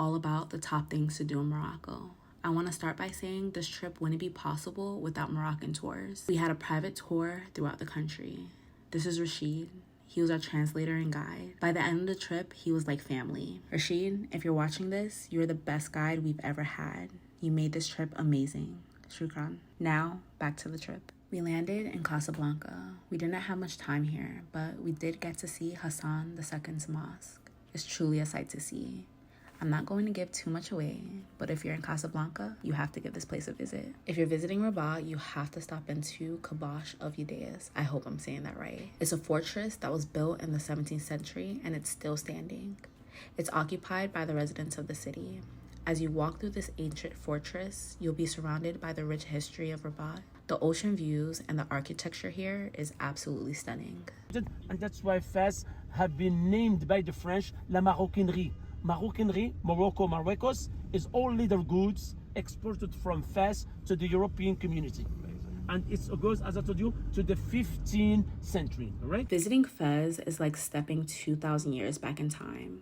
all about the top things to do in Morocco. I want to start by saying this trip wouldn't be possible without Moroccan tours. We had a private tour throughout the country. This is Rachid. He was our translator and guide. By the end of the trip, he was like family. Rachid, if you're watching this, you're the best guide we've ever had. You made this trip amazing. Shukran. Now, back to the trip. We landed in Casablanca. We didn't have much time here, but we did get to see Hassan II's mosque. It's truly a sight to see. I'm not going to give too much away, but if you're in Casablanca, you have to give this place a visit. If you're visiting Rabat, you have to stop into Kabash of Udayas. I hope I'm saying that right. It's a fortress that was built in the 17th century and it's still standing. It's occupied by the residents of the city. As you walk through this ancient fortress, you'll be surrounded by the rich history of Rabat. The ocean views and the architecture here is absolutely stunning. And that's why Fez have been named by the French La Maroquinerie. Maroquinerie, Morocco, Marrakech, is all leather goods exported from Fez to the European community. And it goes, as I told you, to the 15th century, all right? Visiting Fez is like stepping 2,000 years back in time.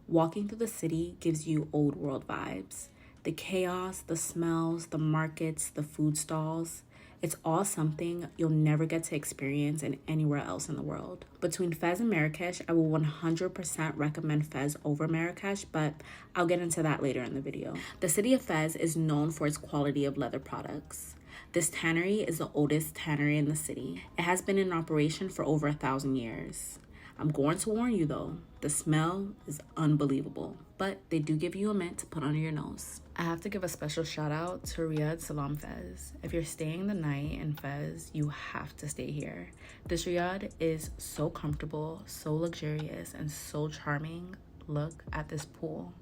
Walking through the city gives you old world vibes. The chaos, the smells, the markets, the food stalls. It's all something you'll never get to experience in anywhere else in the world. Between Fez and Marrakech, I will 100% recommend Fez over Marrakech, but I'll get into that later in the video. The city of Fez is known for its quality of leather products. This tannery is the oldest tannery in the city. It has been in operation for over 1,000 years. I'm going to warn you though, the smell is unbelievable, but they do give you a mint to put under your nose. I have to give a special shout out to Riyadh Salam Fez. If you're staying the night in Fez, you have to stay here. This Riyadh is so comfortable, so luxurious, and so charming. Look at this pool.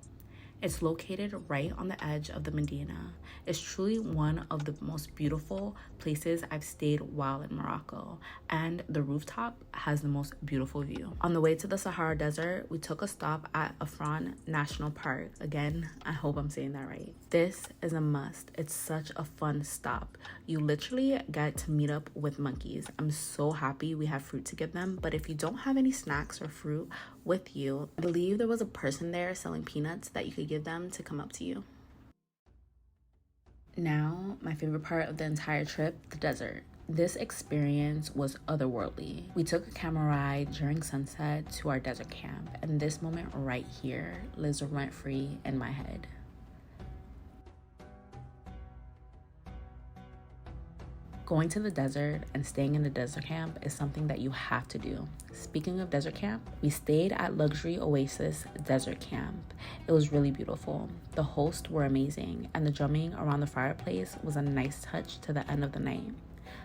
It's located right on the edge of the Medina. It's truly one of the most beautiful places I've stayed while in Morocco, and the rooftop has the most beautiful view. On the way to the Sahara Desert, we took a stop at Ifrane National Park. Again, I hope I'm saying that right. This is a must. It's such a fun stop. You literally get to meet up with monkeys. I'm so happy we have fruit to give them, but if you don't have any snacks or fruit with you, I believe there was a person there selling peanuts that you could give them to come up to you. Now, my favorite part of the entire trip, the desert. This experience was otherworldly. We took a camera ride during sunset to our desert camp, and this moment right here lives rent-free in my head. Going to the desert and staying in the desert camp is something that you have to do. Speaking of desert camp, we stayed at Luxury Oasis Desert Camp. It was really beautiful. The hosts were amazing, and the drumming around the fireplace was a nice touch to the end of the night.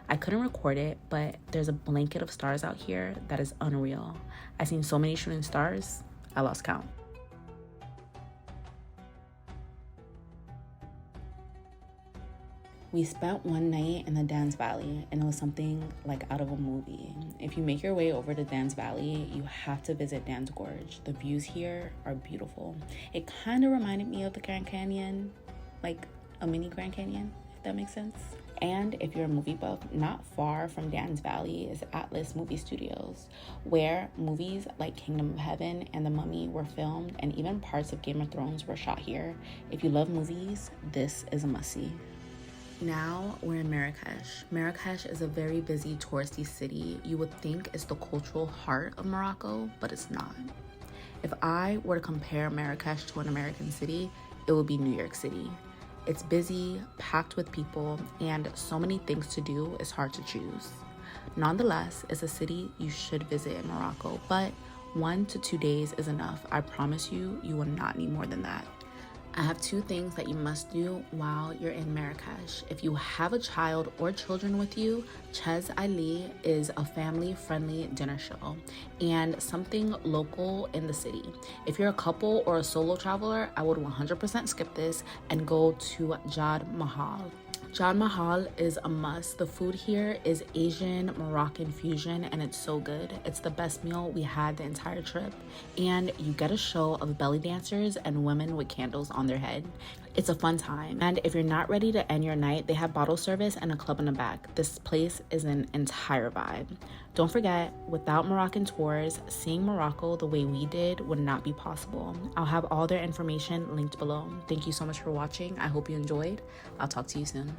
I couldn't record it, but there's a blanket of stars out here that is unreal. I've seen so many shooting stars, I lost count. We spent one night in the Dance Valley, and it was something like out of a movie. If you make your way over to Dance Valley, you have to visit Dance Gorge. The views here are beautiful. It kind of reminded me of the Grand Canyon, like a mini Grand Canyon, if that makes sense. And if you're a movie buff, not far from Dance Valley is Atlas Movie Studios, where movies like Kingdom of Heaven and The Mummy were filmed, and even parts of Game of Thrones were shot here. If you love movies, this is a must-see. Now we're in Marrakech. Marrakech is a very busy touristy city. You would think it's the cultural heart of Morocco, but it's not. If I were to compare Marrakech to an American city, it would be New York City. It's busy, packed with people, and so many things to do, it's hard to choose. Nonetheless, it's a city you should visit in Morocco, but 1 to 2 days is enough. I promise you, you will not need more than that. I have 2 things that you must do while you're in Marrakech. If you have a child or children with you, Chez Ali is a family-friendly dinner show and something local in the city. If you're a couple or a solo traveler, I would 100% skip this and go to Jad Mahal. Jad Mahal is a must. The food here is Asian Moroccan fusion, and it's so good. It's the best meal we had the entire trip, and you get a show of belly dancers and women with candles on their head. It's a fun time. And if you're not ready to end your night, they have bottle service and a club in the back. This place is an entire vibe. Don't forget, without Moroccan tours, seeing Morocco the way we did would not be possible. I'll have all their information linked below. Thank you so much for watching. I hope you enjoyed. I'll talk to you soon.